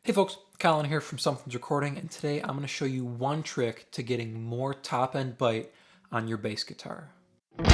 Hey folks, Colin here from Sumthins Recording, and today I'm going to show you one trick to getting more top-end bite on your bass guitar. We're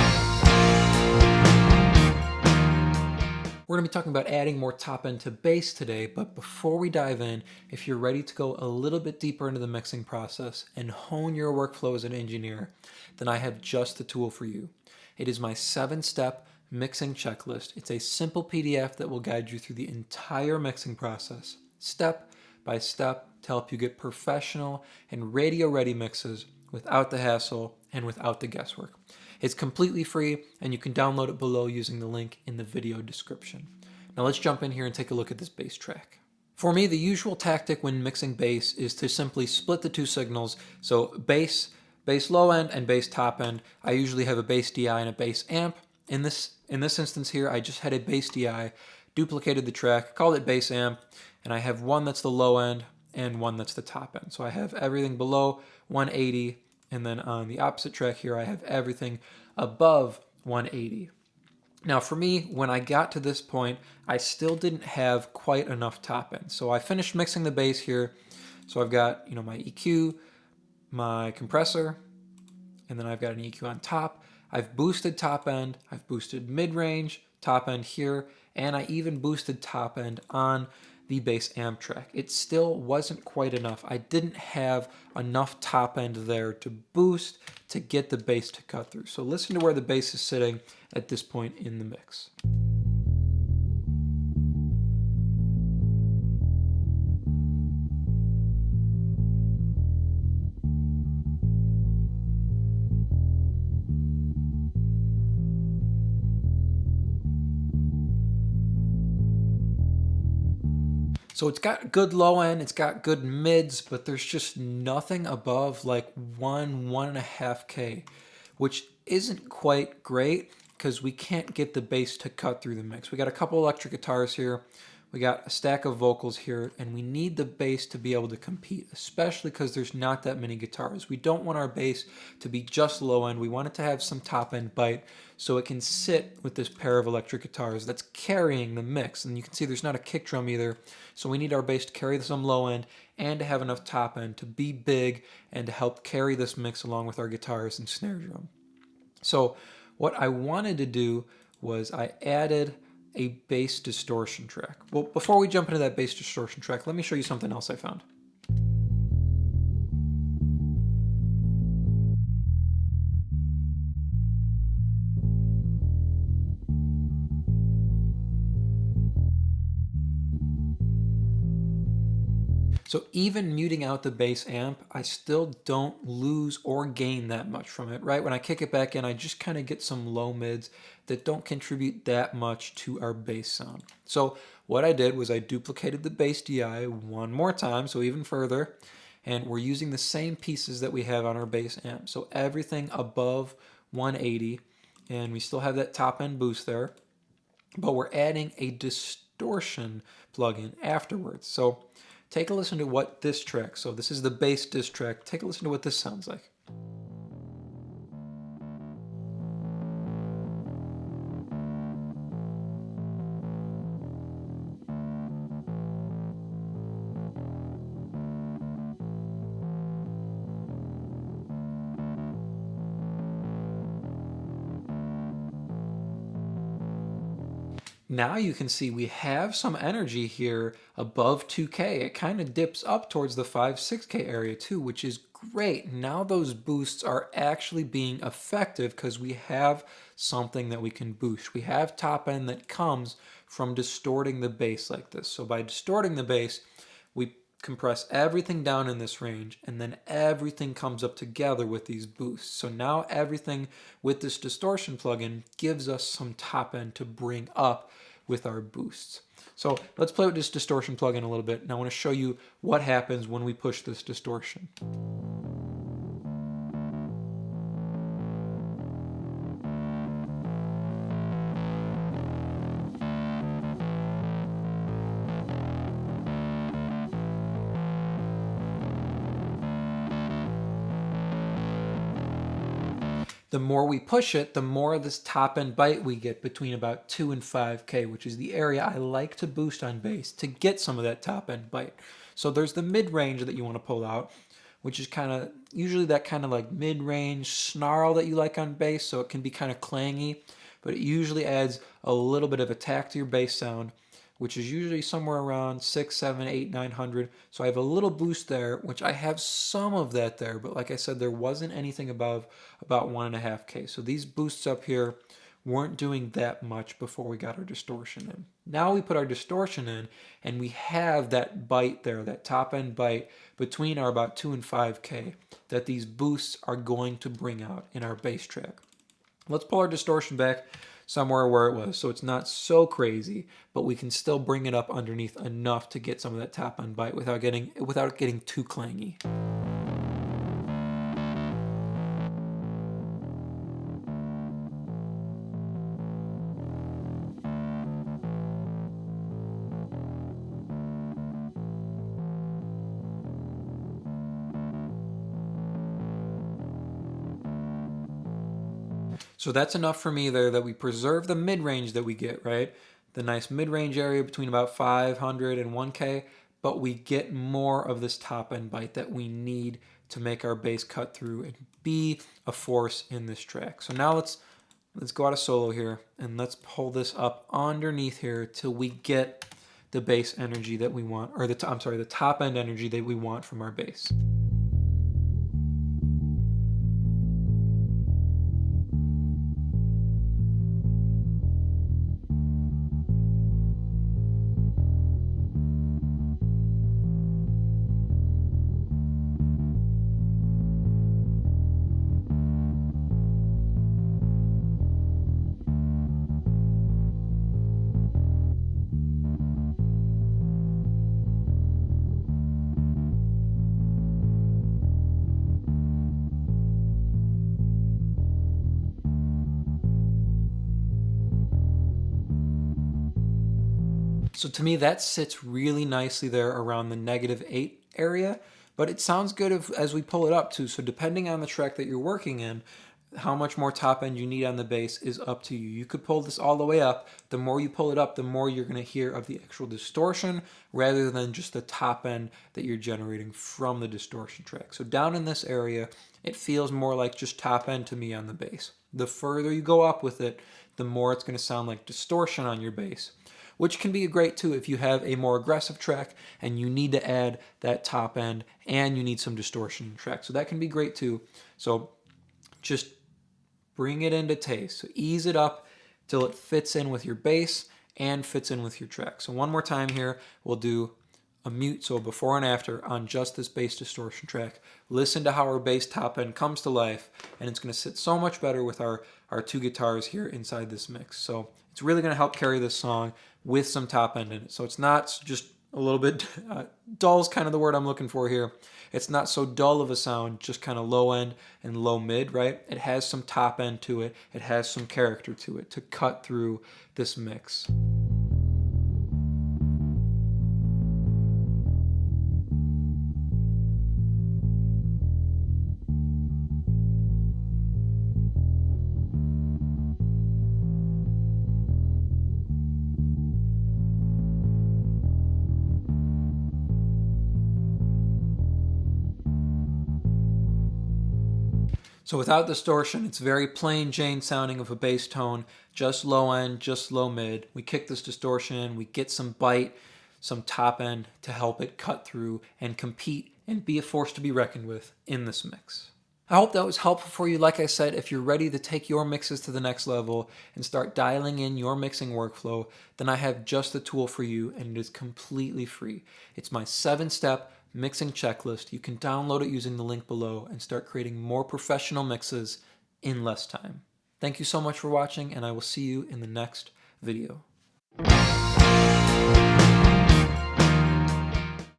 going to be talking about adding more top-end to bass today, but before we dive in, if you're ready to go a little bit deeper into the mixing process and hone your workflow as an engineer, then I have just the tool for you. It is my 7-step mixing checklist. It's a simple PDF that will guide you through the entire mixing process, step by step, to help you get professional and radio-ready mixes without the hassle and without the guesswork. It's completely free, and you can download it below using the link in the video description. Now let's jump in here and take a look at this bass track. For me, the usual tactic when mixing bass is to simply split the two signals. So bass low end and bass top end. I usually have a bass DI and a bass amp. In this instance here, I just had a bass DI, duplicated the track, called it bass amp, and I have one that's the low end and one that's the top end. So I have everything below 180, and then on the opposite track here, I have everything above 180. Now for me, when I got to this point, I still didn't have quite enough top end. So I finished mixing the bass here. So I've got, my EQ, my compressor, and then I've got an EQ on top. I've boosted top end, I've boosted mid-range, top end here, and I even boosted top end on the bass amp track. It still wasn't quite enough. I didn't have enough top end there to boost to get the bass to cut through. So listen to where the bass is sitting at this point in the mix. So it's got good low end, it's got good mids, but there's just nothing above like 1.5K, which isn't quite great because we can't get the bass to cut through the mix. We got a couple electric guitars here, we got a stack of vocals here, and we need the bass to be able to compete, especially because there's not that many guitars. We don't want our bass to be just low end. We want it to have some top end bite so it can sit with this pair of electric guitars that's carrying the mix. And you can see there's not a kick drum either, so we need our bass to carry some low end and to have enough top end to be big and to help carry this mix along with our guitars and snare drum. So what I wanted to do was I added a bass distortion track. Well, before we jump into that bass distortion track, let me show you something else I found. So even muting out the bass amp, I still don't lose or gain that much from it, right? When I kick it back in, I just kind of get some low mids that don't contribute that much to our bass sound. So what I did was I duplicated the bass DI one more time, so even further, and we're using the same pieces that we have on our bass amp. So everything above 180, and we still have that top end boost there, but we're adding a distortion plugin afterwards. So take a listen to what this track, so this is the bass diss track, take a listen to what this sounds like. Now you can see we have some energy here above 2K. It kind of dips up towards the 5-6K area too, which is great. Now those boosts are actually being effective because we have something that we can boost. We have top end that comes from distorting the bass like this. So by distorting the bass, we compress everything down in this range, and then everything comes up together with these boosts. So now everything with this distortion plugin gives us some top end to bring up with our boosts. So let's play with this distortion plugin a little bit, and I want to show you what happens when we push this distortion. The more we push it, the more of this top end bite we get between about 2 and 5K, which is the area I like to boost on bass to get some of that top end bite. So there's the mid range that you want to pull out, which is kind of usually that kind of like mid range snarl that you like on bass. So it can be kind of clangy, but it usually adds a little bit of attack to your bass sound, which is usually somewhere around 6, 7, 8, 900. So I have a little boost there, which I have some of that there, but like I said, there wasn't anything above about 1.5K. So these boosts up here weren't doing that much before we got our distortion in. Now we put our distortion in and we have that bite there, that top end bite between our about 2 and 5K that these boosts are going to bring out in our bass track. Let's pull our distortion back somewhere where it was, so it's not so crazy, but we can still bring it up underneath enough to get some of that top end bite without it getting too clangy. So that's enough for me there that we preserve the mid-range that we get, right? The nice mid-range area between about 500 and 1K, but we get more of this top end bite that we need to make our bass cut through and be a force in this track. So now let's go out of solo here and let's pull this up underneath here till we get the bass energy that we want, or the top end energy that we want from our bass. So to me, that sits really nicely there around the -8 area, but it sounds good as we pull it up too. So depending on the track that you're working in, how much more top end you need on the bass is up to you. You could pull this all the way up. The more you pull it up, the more you're going to hear of the actual distortion rather than just the top end that you're generating from the distortion track. So down in this area, it feels more like just top end to me on the bass. The further you go up with it, the more it's going to sound like distortion on your bass, which can be great too if you have a more aggressive track and you need to add that top end and you need some distortion in the track. So that can be great too. So just bring it into taste. So ease it up till it fits in with your bass and fits in with your track. So one more time here, we'll do a mute, so before and after on just this bass distortion track. Listen to how our bass top end comes to life, and it's going to sit so much better with our two guitars here inside this mix. So it's really going to help carry this song with some top end in it. So it's not just a little bit, dull is kind of the word I'm looking for here. It's not so dull of a sound, just kind of low end and low mid, right? It has some top end to it. It has some character to it to cut through this mix. So without distortion, it's very plain Jane sounding of a bass tone, just low end, just low mid. We kick this distortion in, we get some bite, some top end to help it cut through and compete and be a force to be reckoned with in this mix. I hope that was helpful for you. Like I said, if you're ready to take your mixes to the next level and start dialing in your mixing workflow, then I have just the tool for you, and it is completely free. It's my 7-step mixing checklist. You can download it using the link below and start creating more professional mixes in less time. Thank you so much for watching, and I will see you in the next video.